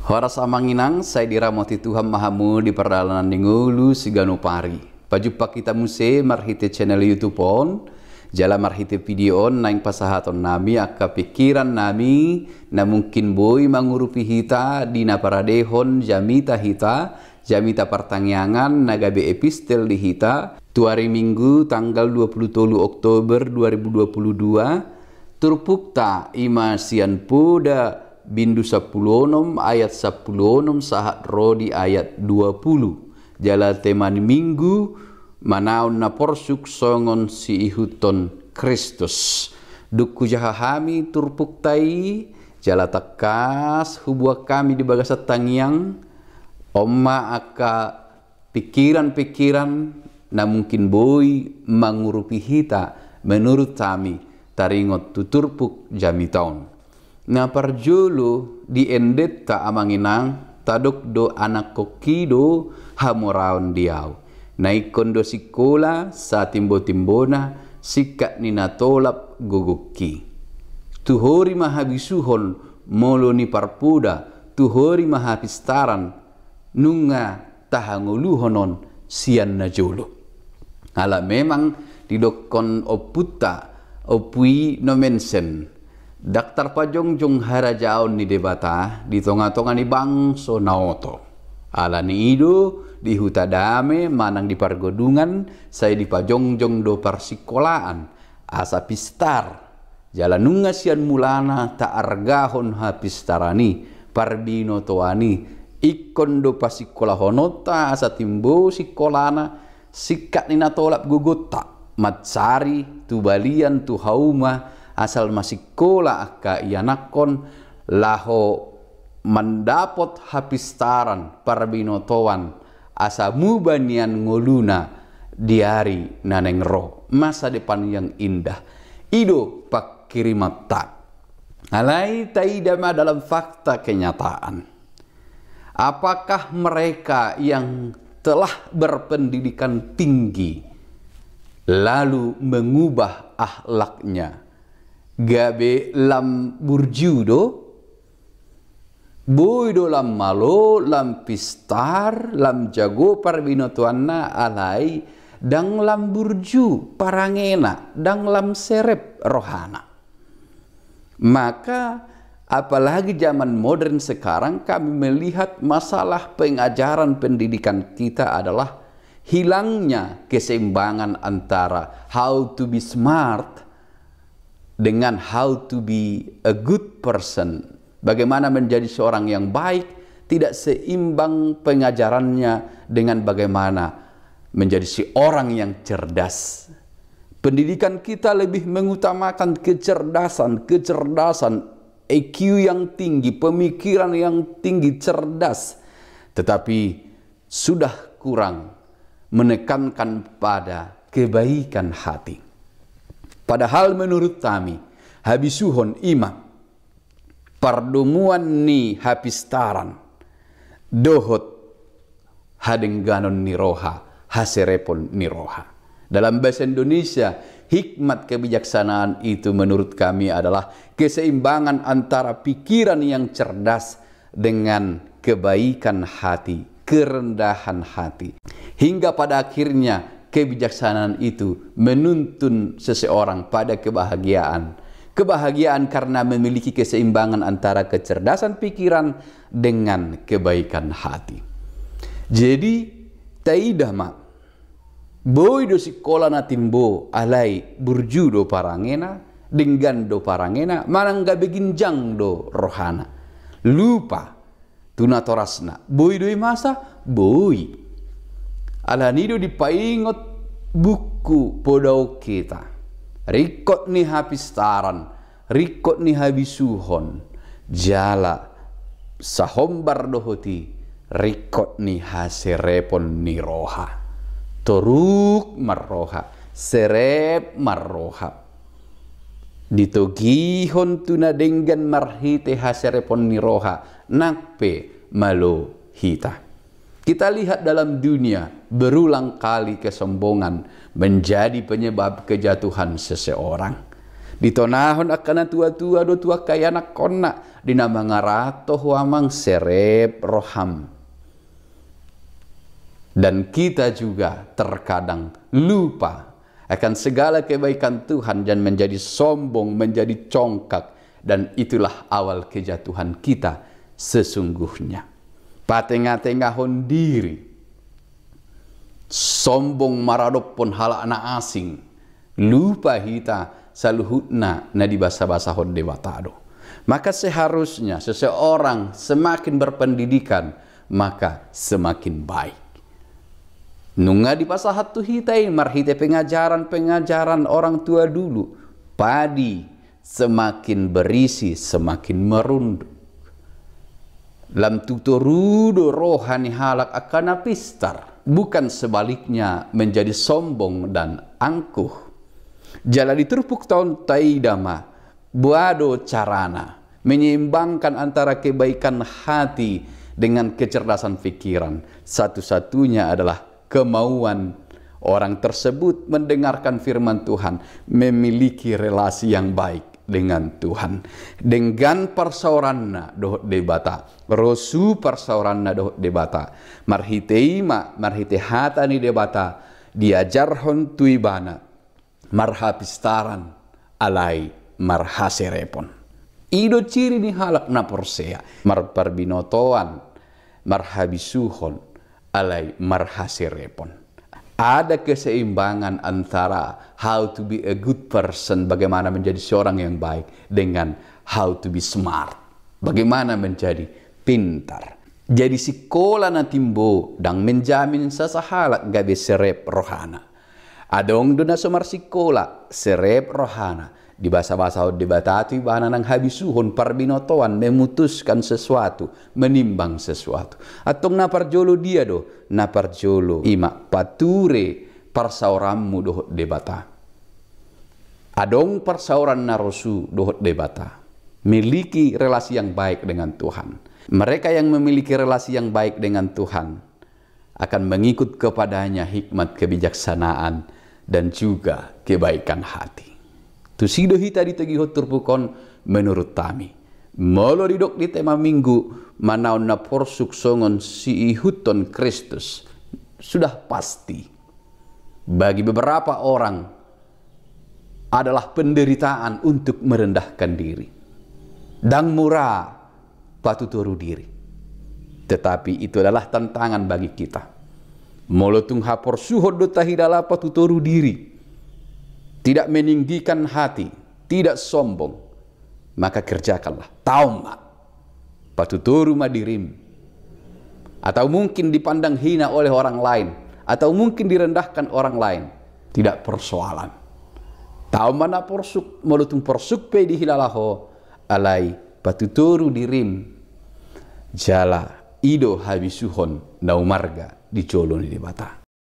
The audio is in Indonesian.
Horas amanginang, saya diramati Tuhan Mahamu di perjalanan dingulu sigano pari. Pajumpa kita muse marhite channel YouTube on, jala marhite video on naing pasahaton nami akka pikiran nami na mungkin boy mangurupi hita di naparadehon jamita hita, jamita pertangyangan nagabe epistel di hita. Tu hari Minggu tanggal 23 Oktober 2022 turpukta ima sian puda bindu 10 ayat 10 sahat rodi ayat 20 jala teman minggu manaon na porsuk songon si ihuton Kristus dukku jahahami turpuktai jala takas hubua kami di bagasat tangyang omma aka pikiran-pikiran na mungkin boy mangurupi hita menurut kami taringot tuturpuk jami taon. Na parjolo di endeta amanginang tadok do anak kokido hamoraon diaw. Naikon do sikola sa timbo-timbona sikat ni natolap gugukki. Tuhori mahabisuhon molo ni parpuda tuhori mahapistaran nunga tahanguluhonon sian na jolo. Ala memang didokon oputa opui no mensen. Daktar pajongjong harajaon ni debata di tonga-tonga ni bangso naoto. Ala ni ido di huta dame manang di pargodungan saya di pajongjong do parsikolaan asa pistar. Jalanunga sian mulana ta argahon ha pistarani parbino toani ikon do pasikolahonota asa timbo sikolana sikat ni natolap gugutta matsari tu balian tu hauma asal masikola akka ianakon laho mendapot hapistaran parbinotoan asa mubanian ngoluna diari naneng roh masa depan yang indah ido pak kirimata alai taidama dalam fakta kenyataan. Apakah mereka yang telah berpendidikan tinggi lalu mengubah akhlaknya gabe lam burjudo boy do lam malo lam pistar lam jago parbinotuanna alai dang lam burju parangena dang lam serep rohana. Maka apalagi zaman modern sekarang kami melihat masalah pengajaran pendidikan kita adalah hilangnya keseimbangan antara how to be smart dengan how to be a good person. Bagaimana menjadi seorang yang baik tidak seimbang pengajarannya dengan bagaimana menjadi seorang yang cerdas. Pendidikan kita lebih mengutamakan kecerdasan, EQ yang tinggi, pemikiran yang tinggi, cerdas. Tetapi sudah kurang menekankan pada kebaikan hati. Padahal menurut kami, habisuhon ima, pardumuan ni hapistaran, dohot hadengganon ni roha, haserepon ni roha. Dalam bahasa Indonesia, hikmat kebijaksanaan itu menurut kami adalah keseimbangan antara pikiran yang cerdas dengan kebaikan hati, kerendahan hati. Hingga pada akhirnya kebijaksanaan itu menuntun seseorang pada kebahagiaan. Kebahagiaan karena memiliki keseimbangan antara kecerdasan pikiran dengan kebaikan hati. Jadi, taidah mak. Boy do sikola na timbo alai burju do parangena, denggan do parangena, manangga beginjang do rohana. Lupa tunatorasna. Boy do masa boy. Alanido dipaingot buku podau kita. Rikot ni hapistaran, rikot ni habisuhon, jala sahombar dohoti, rikot ni haserepon ni roha. Toruk marroha, serep marroha. Ditogihon tuna denggan marhite haserepon ni roha, nakpe malo hita. Kita lihat dalam dunia berulang kali kesombongan menjadi penyebab kejatuhan seseorang. Ditonahon akan tua-tua do tua kaya anak kona dinama ngarato huamang serep roham. Dan kita juga terkadang lupa akan segala kebaikan Tuhan dan menjadi sombong, menjadi congkak. Dan itulah awal kejatuhan kita sesungguhnya. Patengah-tengahon diri, sombong maradopon hala anak asing, lupa hita saluhutna na di basa-basahon debatado. Maka seharusnya seseorang semakin berpendidikan, maka semakin baik. Nunga di pasahat tu hitai marhite pengajaran orang tua dulu, padi semakin berisi semakin merunduk. Lam tutorudo rohani halak akan apistar, bukan sebaliknya menjadi sombong dan angkuh. Jala diturpuk tahun taidama, buado carana, menyeimbangkan antara kebaikan hati dengan kecerdasan pikiran. Satu-satunya adalah kemauan orang tersebut mendengarkan firman Tuhan, memiliki relasi yang baik dengan Tuhan. Dengan persauranna doh debata, rosu persauranna doh debata, marhiteima marhite hatani debata, diajarhon tuibana, marhapistaran alai marhaserepon. Ido ciri ni halak na porsea, marparbinotoan, marhabisuhon alai marhaserepon. Ada keseimbangan antara how to be a good person, bagaimana menjadi seorang yang baik, dengan how to be smart, bagaimana menjadi pintar. Jadi sekolah na timbo dan menjamin sasahalak gabe serep rohana. Adong dona somar sekolah serep rohana. Di bahasa-bahasa debatatu ibana nang habisuhon parbinotoan, memutuskan sesuatu, menimbang sesuatu. Atong naparjolo dia do, naparjolo ima pature persauranmu doh debata. Adong persauran narosu doh debata, miliki relasi yang baik dengan Tuhan. Mereka yang memiliki relasi yang baik dengan Tuhan akan mengikut kepadanya hikmat kebijaksanaan dan juga kebaikan hati. Tu sido hita ditagihot turpukon menurut tami. Molo didok di tema minggu manaon na porsuk songon si ihuton Kristus. Sudah pasti bagi beberapa orang adalah penderitaan untuk merendahkan diri. Dan murah patuturu diri. Tetapi itu adalah tantangan bagi kita. Molo tung hapor suhod do tahidala patuturu diri. Tidak meninggikan hati, tidak sombong, maka kerjakanlah. Tauma, patuturu madirim. Atau mungkin dipandang hina oleh orang lain, atau mungkin direndahkan orang lain, tidak persoalan. Tauma na porsuk, molutung porsuk pe dihilalaho, alai patuturu dirim. Jala ido habisuhon naumarga di colon di bata.